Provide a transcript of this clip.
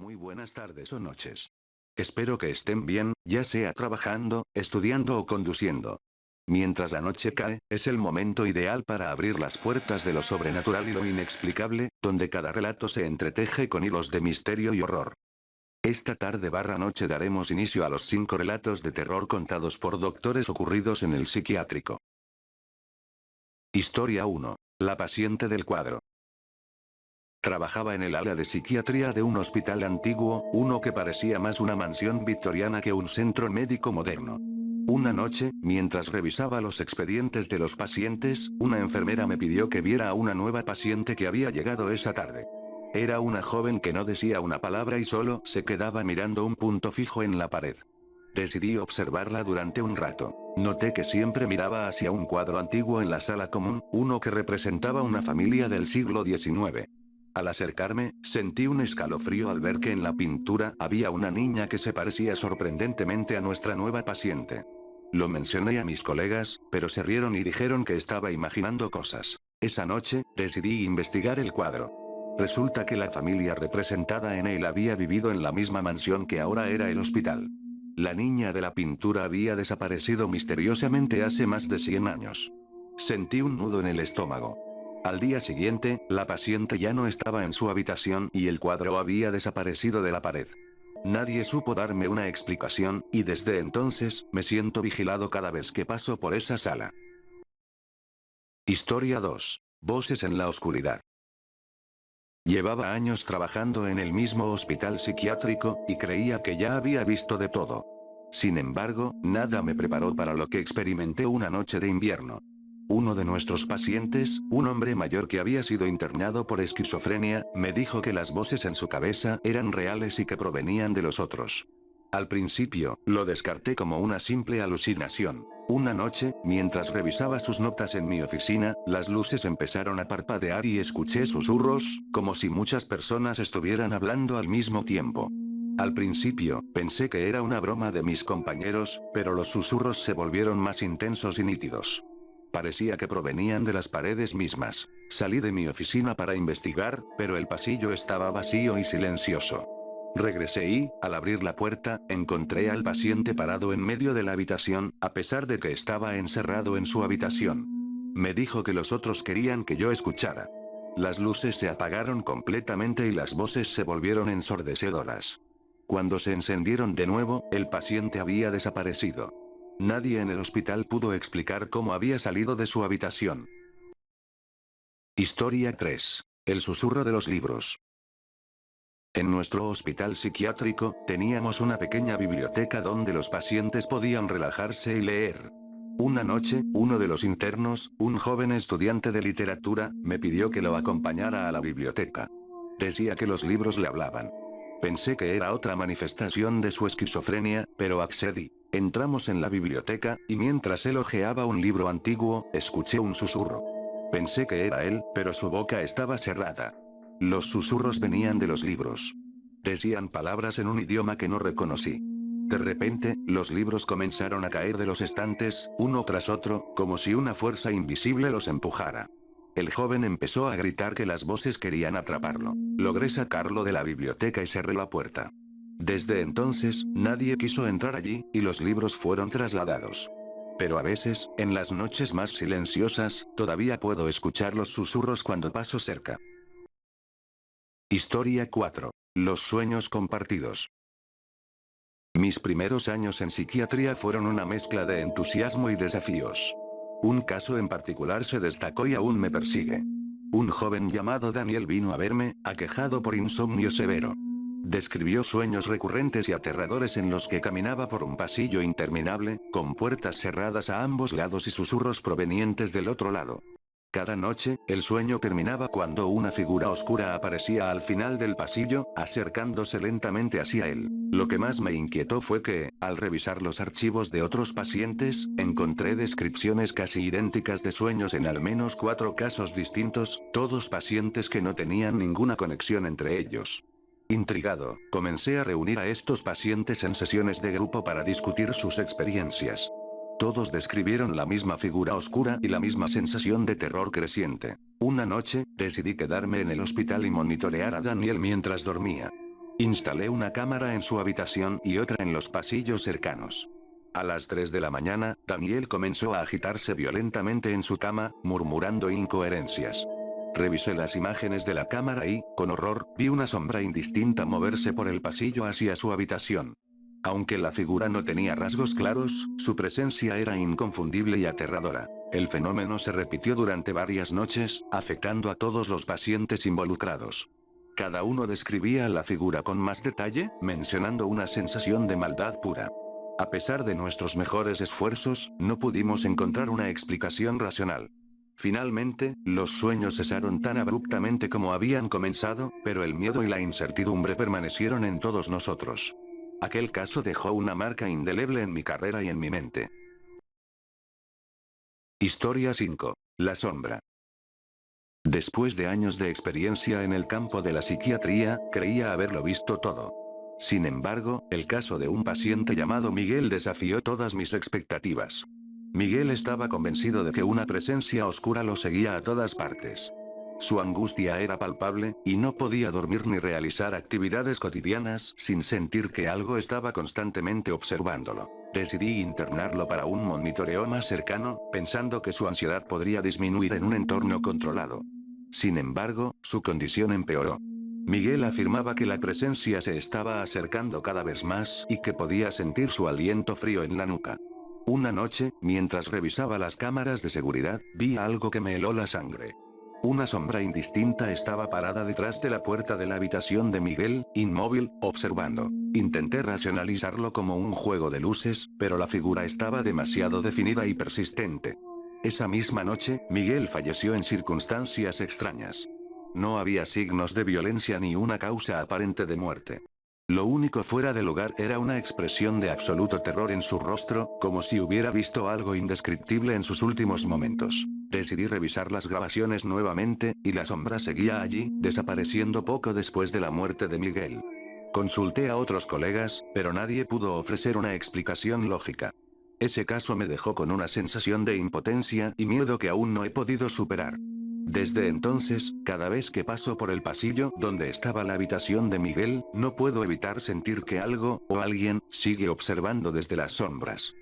muy buenas tardes o noches. Espero que estén bien, ya sea trabajando, estudiando o conduciendo. Mientras la noche cae, es el momento ideal para abrir las puertas de lo sobrenatural y lo inexplicable, donde cada relato se entreteje con hilos de misterio y horror. Esta tarde/noche daremos inicio a los 5 relatos de terror contados por doctores ocurridos en el psiquiátrico. Historia 1. La paciente del cuadro. Trabajaba en el ala de psiquiatría de un hospital antiguo, uno que parecía más una mansión victoriana que un centro médico moderno. Una noche, mientras revisaba los expedientes de los pacientes, una enfermera me pidió que viera a una nueva paciente que había llegado esa tarde. Era una joven que no decía una palabra y solo se quedaba mirando un punto fijo en la pared. Decidí observarla durante un rato. Noté que siempre miraba hacia un cuadro antiguo en la sala común, uno que representaba una familia del siglo XIX. Al acercarme, sentí un escalofrío al ver que en la pintura había una niña que se parecía sorprendentemente a nuestra nueva paciente. Lo mencioné a mis colegas, pero se rieron y dijeron que estaba imaginando cosas. Esa noche, decidí investigar el cuadro. Resulta que la familia representada en él había vivido en la misma mansión que ahora era el hospital. La niña de la pintura había desaparecido misteriosamente hace más de 100 años. Sentí un nudo en el estómago. Al día siguiente, la paciente ya no estaba en su habitación y el cuadro había desaparecido de la pared. Nadie supo darme una explicación, y desde entonces, me siento vigilado cada vez que paso por esa sala. Historia 2. Voces en la oscuridad. Llevaba años trabajando en el mismo hospital psiquiátrico, y creía que ya había visto de todo. Sin embargo, nada me preparó para lo que experimenté una noche de invierno. Uno de nuestros pacientes, un hombre mayor que había sido internado por esquizofrenia, me dijo que las voces en su cabeza eran reales y que provenían de los otros. Al principio, lo descarté como una simple alucinación. Una noche, mientras revisaba sus notas en mi oficina, las luces empezaron a parpadear y escuché susurros, como si muchas personas estuvieran hablando al mismo tiempo. Al principio, pensé que era una broma de mis compañeros, pero los susurros se volvieron más intensos y nítidos. Parecía que provenían de las paredes mismas. Salí de mi oficina para investigar, pero el pasillo estaba vacío y silencioso. Regresé y, al abrir la puerta, encontré al paciente parado en medio de la habitación, a pesar de que estaba encerrado en su habitación. Me dijo que los otros querían que yo escuchara. Las luces se apagaron completamente y las voces se volvieron ensordecedoras. Cuando se encendieron de nuevo, el paciente había desaparecido. Nadie en el hospital pudo explicar cómo había salido de su habitación. Historia 3. El susurro de los libros. En nuestro hospital psiquiátrico, teníamos una pequeña biblioteca donde los pacientes podían relajarse y leer. Una noche, uno de los internos, un joven estudiante de literatura, me pidió que lo acompañara a la biblioteca. Decía que los libros le hablaban. Pensé que era otra manifestación de su esquizofrenia, pero accedí. Entramos en la biblioteca, y mientras él hojeaba un libro antiguo, escuché un susurro. Pensé que era él, pero su boca estaba cerrada. Los susurros venían de los libros. Decían palabras en un idioma que no reconocí. De repente, los libros comenzaron a caer de los estantes, uno tras otro, como si una fuerza invisible los empujara. El joven empezó a gritar que las voces querían atraparlo. Logré sacarlo de la biblioteca y cerré la puerta. Desde entonces, nadie quiso entrar allí, y los libros fueron trasladados. Pero a veces, en las noches más silenciosas, todavía puedo escuchar los susurros cuando paso cerca. Historia 4. Los sueños compartidos. Mis primeros años en psiquiatría fueron una mezcla de entusiasmo y desafíos. Un caso en particular se destacó y aún me persigue. Un joven llamado Daniel vino a verme, aquejado por insomnio severo. Describió sueños recurrentes y aterradores en los que caminaba por un pasillo interminable, con puertas cerradas a ambos lados y susurros provenientes del otro lado. Cada noche, el sueño terminaba cuando una figura oscura aparecía al final del pasillo, acercándose lentamente hacia él. Lo que más me inquietó fue que, al revisar los archivos de otros pacientes, encontré descripciones casi idénticas de sueños en al menos 4 casos distintos, todos pacientes que no tenían ninguna conexión entre ellos. Intrigado, comencé a reunir a estos pacientes en sesiones de grupo para discutir sus experiencias. Todos describieron la misma figura oscura y la misma sensación de terror creciente. Una noche, decidí quedarme en el hospital y monitorear a Daniel mientras dormía. Instalé una cámara en su habitación y otra en los pasillos cercanos. A las 3 de la mañana, Daniel comenzó a agitarse violentamente en su cama, murmurando incoherencias. Revisé las imágenes de la cámara y, con horror, vi una sombra indistinta moverse por el pasillo hacia su habitación. Aunque la figura no tenía rasgos claros, su presencia era inconfundible y aterradora. El fenómeno se repitió durante varias noches, afectando a todos los pacientes involucrados. Cada uno describía a la figura con más detalle, mencionando una sensación de maldad pura. A pesar de nuestros mejores esfuerzos, no pudimos encontrar una explicación racional. Finalmente, los sueños cesaron tan abruptamente como habían comenzado, pero el miedo y la incertidumbre permanecieron en todos nosotros. Aquel caso dejó una marca indeleble en mi carrera y en mi mente. Historia 5. La sombra. Después de años de experiencia en el campo de la psiquiatría, creía haberlo visto todo. Sin embargo, el caso de un paciente llamado Miguel desafió todas mis expectativas. Miguel estaba convencido de que una presencia oscura lo seguía a todas partes. Su angustia era palpable, y no podía dormir ni realizar actividades cotidianas sin sentir que algo estaba constantemente observándolo. Decidí internarlo para un monitoreo más cercano, pensando que su ansiedad podría disminuir en un entorno controlado. Sin embargo, su condición empeoró. Miguel afirmaba que la presencia se estaba acercando cada vez más y que podía sentir su aliento frío en la nuca. Una noche, mientras revisaba las cámaras de seguridad, vi algo que me heló la sangre. Una sombra indistinta estaba parada detrás de la puerta de la habitación de Miguel, inmóvil, observando. Intenté racionalizarlo como un juego de luces, pero la figura estaba demasiado definida y persistente. Esa misma noche, Miguel falleció en circunstancias extrañas. No había signos de violencia ni una causa aparente de muerte. Lo único fuera de lugar era una expresión de absoluto terror en su rostro, como si hubiera visto algo indescriptible en sus últimos momentos. Decidí revisar las grabaciones nuevamente, y la sombra seguía allí, desapareciendo poco después de la muerte de Miguel. Consulté a otros colegas, pero nadie pudo ofrecer una explicación lógica. Ese caso me dejó con una sensación de impotencia y miedo que aún no he podido superar. Desde entonces, cada vez que paso por el pasillo donde estaba la habitación de Miguel, no puedo evitar sentir que algo, o alguien, sigue observando desde las sombras.